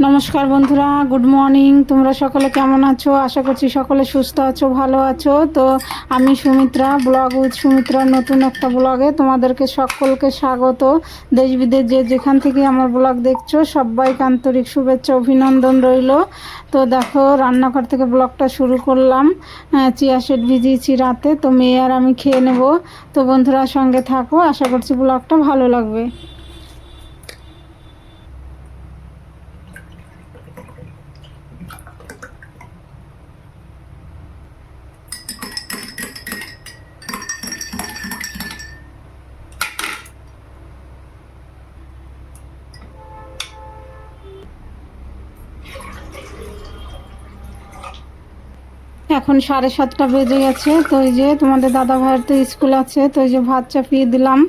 নমস্কার বন্ধুরা, good morning. তোমরা সকলে কেমন আছো? আশা করছি সকলে সুস্থ আছো, ভালো আছো। তো আমি সুমিত্রা, ব্লগ উইথ সুমিত্রার নতুন একটা ব্লগে তোমাদেরকে সকলকে স্বাগত। দেশ বিদেশ যে যেখান থেকে আমার ব্লগ দেখছো সবাইকে আন্তরিক শুভেচ্ছা, অভিনন্দন রইল। তো দেখো, রান্নাঘর থেকে ব্লগটা শুরু করলাম। চিয়া সিড ভিজিয়েছি রাতে, তো মেয়ে আর আমি খেয়ে নেব। তো বন্ধুরা সঙ্গে থাকো, আশা করছি ব্লগটা ভালো লাগবে। এখন 7:30 বেজে গেছে। তো এই যে তোমাদের দাদা ভাইয়ের তো স্কুল আছে, তো এই যে ভাত চাপিয়ে দিলাম।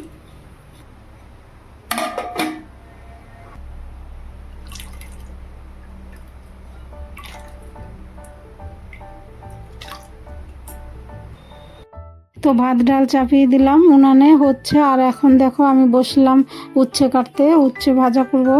তো ভাত ডাল চাপিয়ে দিলাম, উনানে হচ্ছে। আর এখন দেখো আমি বসলাম উচ্ছে কাটতে, উচ্ছে ভাজা করব।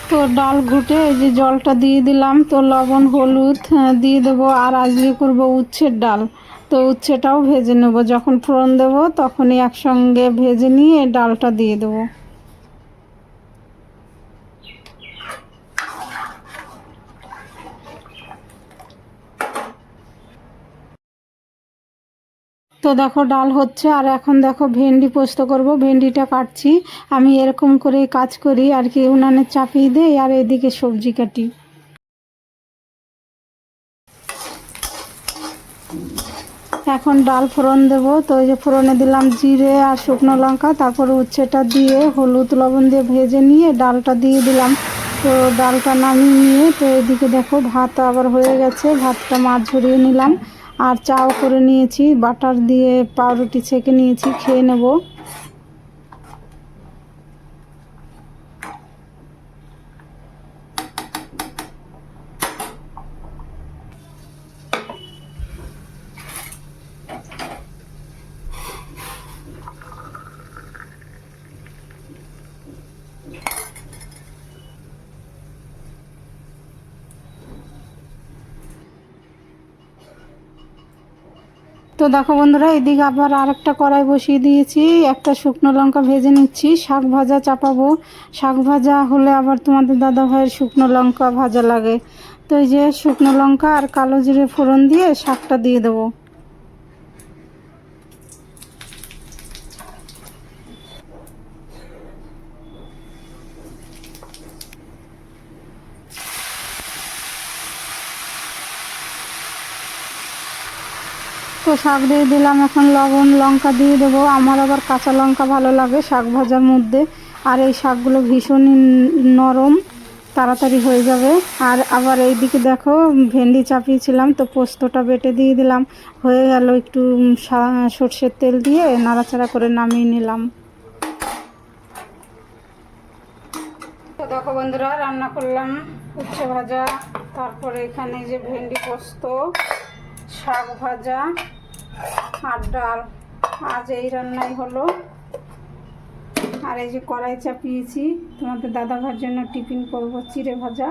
তো ডাল ঘুটে এই যে জলটা দিয়ে দিলাম। তো লবণ হলুদ দিয়ে দেবো। আর আজকে করব উচ্ছের ডাল। তো উচ্ছেটাও ভেজে নেব, যখন ফোড়ন দেবো তখনই একসঙ্গে ভেজে নিয়ে ডালটা দিয়ে দেবো। তো দেখো ডাল হচ্ছে। আর এখন দেখো ভেন্ডি পোস্ত করব, ভেন্ডিটা কাটছি। আমি এরকম করেই কাজ করি আর কি, উনানে চাপিয়ে দিই আর এদিকে সবজি কাটি। এখন ডাল ফোড়ন দেবো। তো এই যে ফোড়নে দিলাম জিরে আর শুকনো লঙ্কা, তারপরে উচ্ছেটা দিয়ে হলুদ লবণ দিয়ে ভেজে নিয়ে ডালটা দিয়ে দিলাম। তো ডালটা নামিয়ে নিয়ে তো এদিকে দেখো ভাত আবার হয়ে গেছে, ভাতটা মাছ ঝরিয়ে নিলাম। আর চাও করে নিয়েছি, বাটার দিয়ে পাউরুটি ছেঁকে নিয়েছি, খেয়ে নেব। তো দেখো বন্ধুরা, এদিকে আবার আরেকটা কড়াই বসিয়ে দিয়েছি। একটা শুকনো লঙ্কা ভেজে নিচ্ছি, শাক ভাজা চাপাবো। শাক ভাজা হলে আবার তোমাদের দাদা ভাইয়ের শুকনো লঙ্কা ভাজা লাগে। তো এই যে শুকনো লঙ্কা আর কালো জিরে ফোড়ন দিয়ে শাকটা দিয়ে দেবো। তো শাক দিয়ে দিলাম, এখন লবণ লঙ্কা দিয়ে দেবো। আমার আবার কাঁচা লঙ্কা ভালো লাগে শাক ভাজার মধ্যে। আর এই শাকগুলো ভীষণই নরম, তাড়াতাড়ি হয়ে যাবে। আর আবার এইদিকে দেখো ভেন্ডি চাপিয়েছিলাম, তো পোস্তটা বেটে দিয়ে দিলাম। হয়ে গেল, একটু সর্ষের তেল দিয়ে নাড়াচাড়া করে নামিয়ে নিলাম। তো দেখো বন্ধুরা, রান্না করলাম উচ্ছে ভাজা, তারপরে এখানে যে ভেন্ডি পোস্ত, শাক ভাজা আর ডাল। আজ এই রান্নাই হলো। আর এই যে কড়াই চাপিয়েছি, তোমাদের দাদা ভাইয়ের জন্য টিফিন করব চিড়ে ভাজা।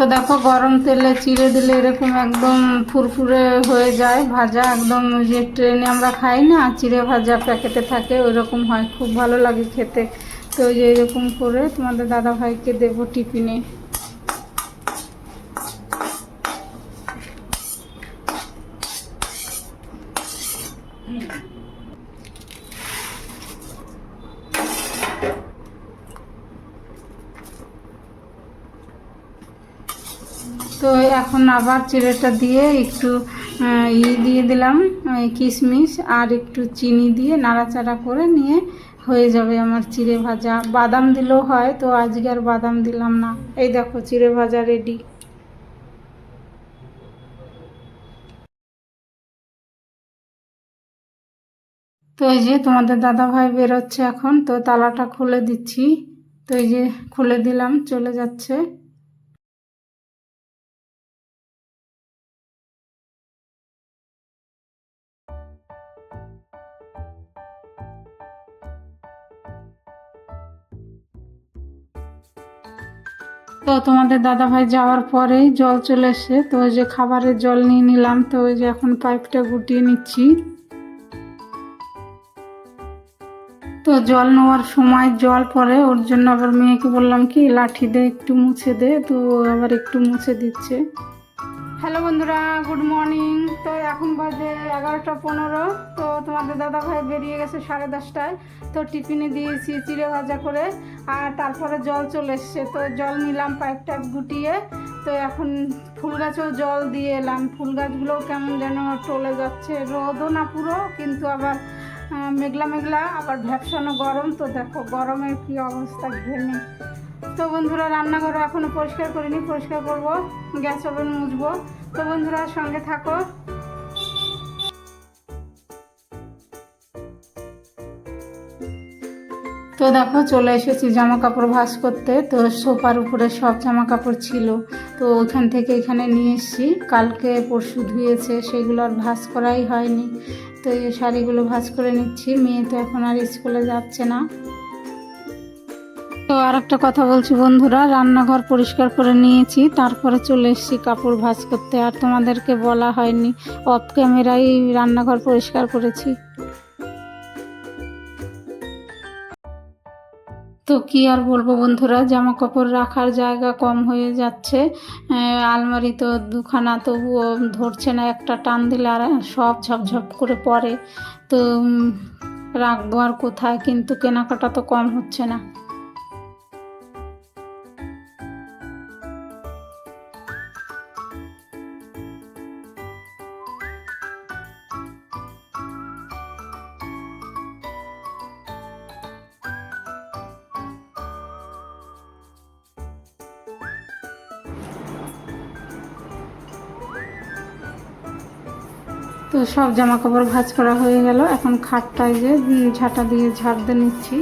তো দেখো গরম তেলে চিড়ে দিলে এরকম একদম ফুরফুরে হয়ে যায় ভাজা, একদম যে ট্রেনে আমরা খাই না চিড়ে ভাজা প্যাকেটে থাকে ওই রকম হয়, খুব ভালো লাগে খেতে। তো যে এরকম করে তোমাদের দাদা ভাইকে দেবো টিফিনে। তো এখন আবার চিড়েটা দিয়ে একটু দিয়ে দিলাম কিশমিশ আর একটু চিনি দিয়ে নাড়াচাড়া করে নিয়ে হয়ে যাবে আমার চিড়ে ভাজা। বাদাম দিলেও হয়, তো আজকে আর বাদাম দিলাম না। এই দেখো চিড়ে ভাজা রেডি। তো এই যে তোমাদের দাদা ভাই বেরোচ্ছে এখন, তো তালাটা খুলে দিচ্ছি। তো এই যে খুলে দিলাম, চলে যাচ্ছে। তো তোমাদের দাদা ভাই যাওয়ার পরেই জল চলে এসে, তো ওই যে খাবারের জল নিয়ে নিলাম। তো ওই যে এখন পাইপটা গুটিয়ে নিচ্ছি। তো জল নেওয়ার সময় জল পড়ে, ওর জন্য আবার মেয়েকে বললাম কি লাঠি দে একটু মুছে দে, তো আবার একটু মুছে দিচ্ছে। হ্যালো বন্ধুরা, গুড মর্নিং। তো এখন বাজে 11টা 15। তো তোমাদের দাদা ভাই বেরিয়ে গেছে 10:30টায়। তো টিফিনে দিয়েছি চিড়ে ভাজা করে, আর তারপরে জল চলে এসছে। তো জল নিলাম পাইপ টাইপ গুটিয়ে। তো এখন ফুল গাছেও জল দিয়ে এলাম। ফুল গাছগুলোও কেমন যেন টলে যাচ্ছে, রোদও না পুরো, কিন্তু আবার মেঘলা মেঘলা, আবার ভ্যাপসানো গরম। তো দেখো গরমের কি অবস্থা, ঘেমে। তো বন্ধুরা রান্নাঘরও এখনো পরিষ্কার করিনি, পরিষ্কার করব, গ্যাস ওভেন মুছবো। তো বন্ধুরা সঙ্গে থাকো। তো দেখো চলে এসেছি জামা কাপড় ভাঁজ করতে। তো সোফার উপরে সব জামা কাপড় ছিল, তো ওখান থেকে এখানে নিয়ে এসেছি। কালকে পরশু ধুয়েছে, সেগুলো আর ভাঁজ করাই হয়নি। তো এই শাড়িগুলো ভাঁজ করে নিচ্ছি। মেয়ে তো এখন আর স্কুলে যাচ্ছে না। তো আর একটা কথা বলছি বন্ধুরা, রান্নাঘর পরিষ্কার করে নিয়েছি, তারপরে চলে এসেছি কাপড় ভাঁজ করতে। আর তোমাদেরকে বলা হয়নি, অফ ক্যামেরায় রান্নাঘর পরিষ্কার করেছি। তো কি আর বলবো বন্ধুরা, জামা কাপড় রাখার জায়গা কম হয়ে যাচ্ছে। আলমারি তো দুখানা, তবুও ধরছে না, একটা টান দিলে আর সব ঝপঝপ করে পড়ে। তো রাখবো আর কোথায়, কিন্তু কেনাকাটা তো কম হচ্ছে না। তো সব জামা কাপড় ভাঁজ করা হয়ে গেল। এখন খাটটায় যে ঝাঁটা দিয়ে ঝাড় দিয়ে নিচ্ছি।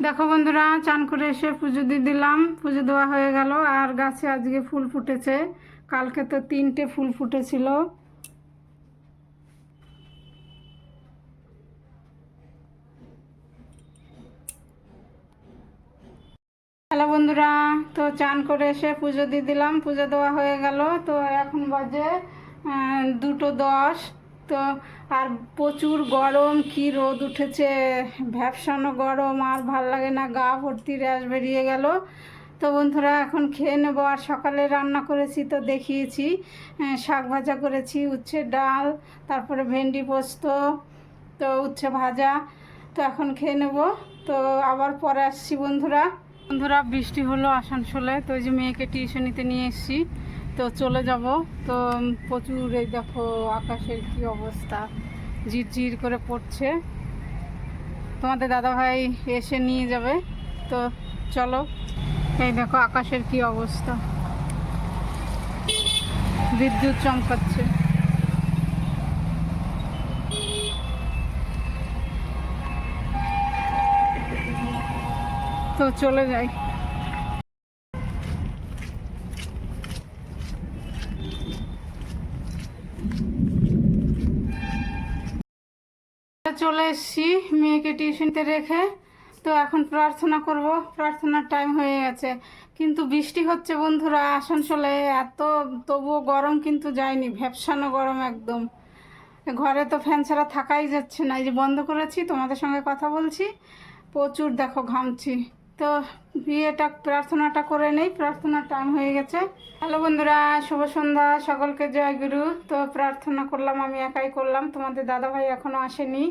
দেখো বন্ধুরা, চান করে এসে পুজো দিয়ে দিলাম। পুজো দেওয়া হয়ে গেল। আর গাছে আজকে ফুল ফুটেছে, কালকে তো 3টে ফুল ফুটেছিল। হ্যালো বন্ধুরা, তো চান করে এসে পুজো দিয়ে দিলাম। পুজো দেওয়া হয়ে গেল। তো এখন বাজে 2:10। তো আর প্রচুর গরম, কি রোদ উঠেছে, ভ্যাপসানো গরম, আর ভাল লাগে না, গা ভর্তি র্যাশ বেরিয়ে গেল। তো বন্ধুরা এখন খেয়ে নেবো। আর সকালে রান্না করেছি তো দেখিয়েছি, শাক ভাজা করেছি, উচ্ছে ডাল, তারপরে ভেন্ডি পোস্ত, তো উচ্ছে ভাজা। তো এখন খেয়ে নেব। তো আবার পরে আসছি বন্ধুরা। বন্ধুরা বৃষ্টি হলো আসানসোলে। তো ওই যে মেয়েকে টিউশনিতে নিয়ে এসেছি, তো চলে যাব। তো প্রচুর, এই দেখো আকাশের কি অবস্থা, ঝিরঝির করে পড়ছে। তোমাদের দাদাভাই এসে নিয়ে যাবে। তো চলো। এই দেখো আকাশের কি অবস্থা, বিদ্যুৎ চমকাচ্ছে। তো চলে যাই। চলে এসেছি মেয়েকে টিউশনিতে রেখে। তো এখন প্রার্থনা করব, প্রার্থনার টাইম হয়ে গেছে। কিন্তু বৃষ্টি হচ্ছে বন্ধুরা আসানসোলে, এত তবুও গরম কিন্তু যায়নি, ভ্যাপসানো গরম একদম। ঘরে তো ফ্যান ছাড়া থাকাই যাচ্ছে না। এই যে বন্ধ করেছি, তোমাদের সঙ্গে কথা বলছি, প্রচুর দেখো ঘামছি। তো তো বিয়েটা প্রার্থনাটা করে নেই, প্রার্থনার টাইম হয়ে গেছে। হ্যালো বন্ধুরা, শুভ সন্ধ্যা, সকলকে জয় গুরু। তো প্রার্থনা করলাম, আমি একাই করলাম, তোমাদের দাদাভাই এখনও আসেনি।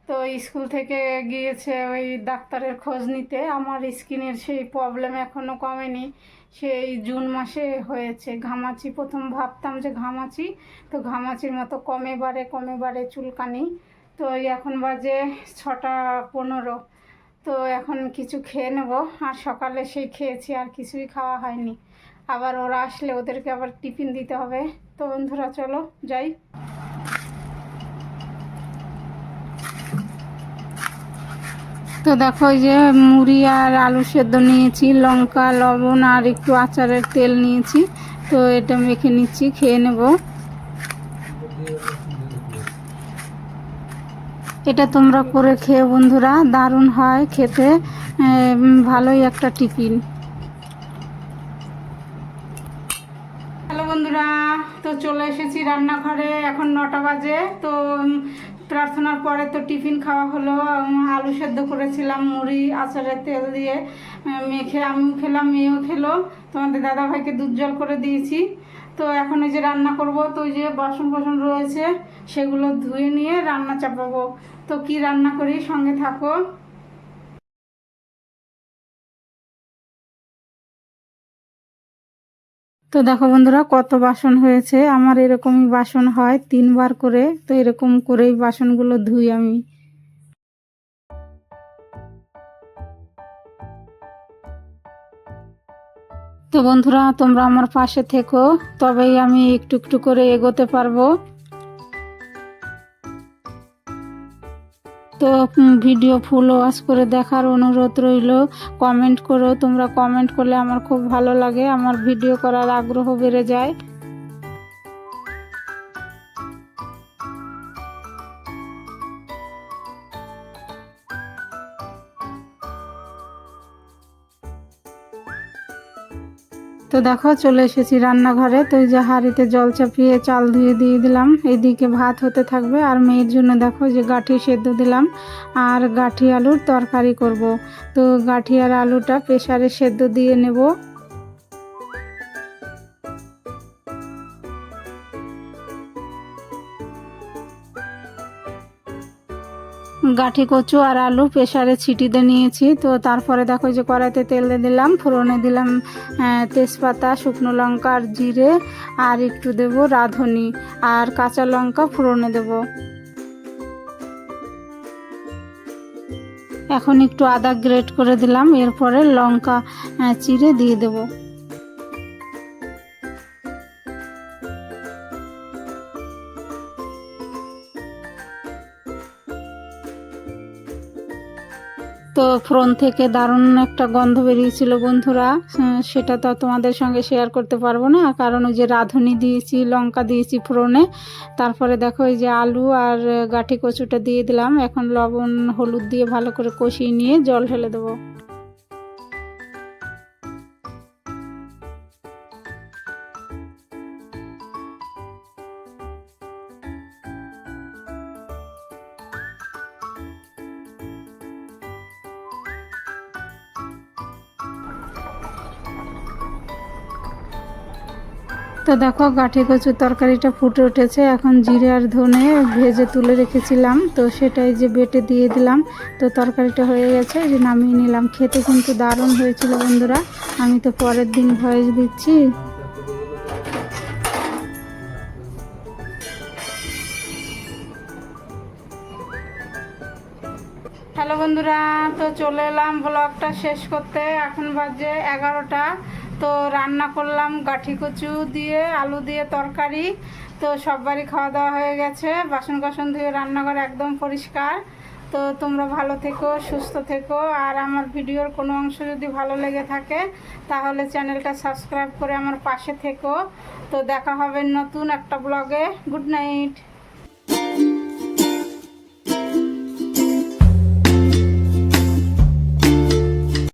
তো স্কুল থেকে গিয়েছে ওই ডাক্তারের খোঁজ নিতে। আমার স্কিনের সেই প্রবলেম এখনও কমেনি, সেই জুন মাসে হয়েছে ঘামাচি। প্রথম ভাবতাম যে ঘামাচি, তো ঘামাচির মতো কমে বাড়ে চুলকানি। তো এখন বাজে 6টা 15। তো এখন কিছু খেয়ে নেব, আর সকালে সেই খেয়েছি, আর কিছুই খাওয়া হয়নি। আবার ওরা আসলে ওদেরকে আবার টিফিন দিতে হবে। তো বন্ধুরা চলো যাই। তো দেখো এই যে মুড়ি আর আলু সেদ্ধ নিয়েছি, লঙ্কা লবণ আর একটু আচারের তেল নিয়েছি। তো এটা মেখে নিচ্ছি, খেয়ে নেব। এটা তোমরা করে খেয়ে বন্ধুরা, দারুণ হয় খেতে, ভালোই একটা টিফিন। হ্যালো বন্ধুরা, তো চলে এসেছি রান্নাঘরে, এখন 9টা বাজে। তো প্রার্থনার পরে তো টিফিন খাওয়া হলো। আলু সেদ্ধ করেছিলাম মুড়ি আচারের তেল দিয়ে মেখে, আমিও খেলাম, মেয়েও খেলো। তোমাদের দাদাভাইকে দুধ জল করে দিয়েছি। তো এখন এই যে রান্না করব, তো ওই যে বাসন রয়েছে, সেগুলো ধুয়ে নিয়ে রান্না চাপাবো। তো কি রান্না করি, সঙ্গে থাকো। তো দেখো বন্ধুরা, কত বাসন হয়েছে। আমার এরকমই বাসন হয় 3বার করে, তো এরকম করেই বাসনগুলো ধুই আমি। তো বন্ধুরা, তোমরা আমার পাশে থেকো, তবেই আমি একটু একটু করে এগোতে পারবো। তো ভিডিও ফুল ওয়াচ করে দেখার অনুরোধ রইল। কমেন্ট করো, তোমরা কমেন্ট করলে আমার খুব ভালো লাগে, আমার ভিডিও করার আগ্রহ বেড়ে যায়। তো দেখো চলে এসেছি রান্নাঘরে। তো এই যে হাঁড়িতে জল চাপিয়ে চাল ধুয়ে দিয়ে দিলাম, এইদিকে ভাত হতে থাকবে। আর মেয়ের জন্য দেখো যে গাঁঠি সেদ্ধ দিলাম, আর গাঁঠি আলুর তরকারি করব। তো গাঁঠি আর আলুটা প্রেসারে সেদ্ধ দিয়ে নেব। গাঁঠি কচু আর আলু প্রেসারে ছিটিতে নিয়েছি। তো তারপরে দেখো যে কড়াইতে তেল দিয়ে দিলাম, ফোড়নে দিলাম তেজপাতা, শুকনো লঙ্কা আর জিরে, আর একটু দেব রাঁধুনি আর কাঁচা লঙ্কা ফোড়নে দেব। এখন একটু আদা গ্রেট করে দিলাম, এরপরে লঙ্কা চিড়ে দিয়ে দেব। তো ফোড়ন থেকে দারুণ একটা গন্ধ বেরিয়েছিল বন্ধুরা, সেটা তো তোমাদের সঙ্গে শেয়ার করতে পারবো না, কারণ ওই যে রাঁধুনি দিয়েছি, লঙ্কা দিয়েছি ফোড়নে। তারপরে দেখো এই যে আলু আর গাঁঠি কচুটা দিয়ে দিলাম। এখন লবণ হলুদ দিয়ে ভালো করে কষিয়ে নিয়ে জল ঢেলে দেবো। তো দেখো গাঁঠি কচুর তরকারিটা ফুটে উঠেছে। এখন জিরে আর ধনে ভেজে তুলে রেখেছিলাম, তো সেটাই যে বেটে দিয়ে দিলাম। তো তরকারিটা হয়ে গেছে, যে নামিয়ে নিলাম। খেতে কিন্তু দারুণ হয়েছিল বন্ধুরা, আমি তো পরের দিন ভয়েস দিচ্ছি। হ্যালো বন্ধুরা, তো চলে এলাম ব্লগটা শেষ করতে। এখন বাজে 11টা। তো রান্না করলাম গাঁঠি কচু দিয়ে আলু দিয়ে তরকারি। তো সববারই খাওয়া দাওয়া হয়ে গেছে, বাসন কাসন ধুয়ে রান্নাঘর একদম পরিষ্কার। তো তোমরা ভালো থেকো, সুস্থ থেকো, আর আমার ভিডিওর কোনো অংশ যদি ভালো লেগে থাকে তাহলে চ্যানেলটা সাবস্ক্রাইব করে আমার পাশে থেকো। তো দেখা হবে নতুন একটা ব্লগে। Good night.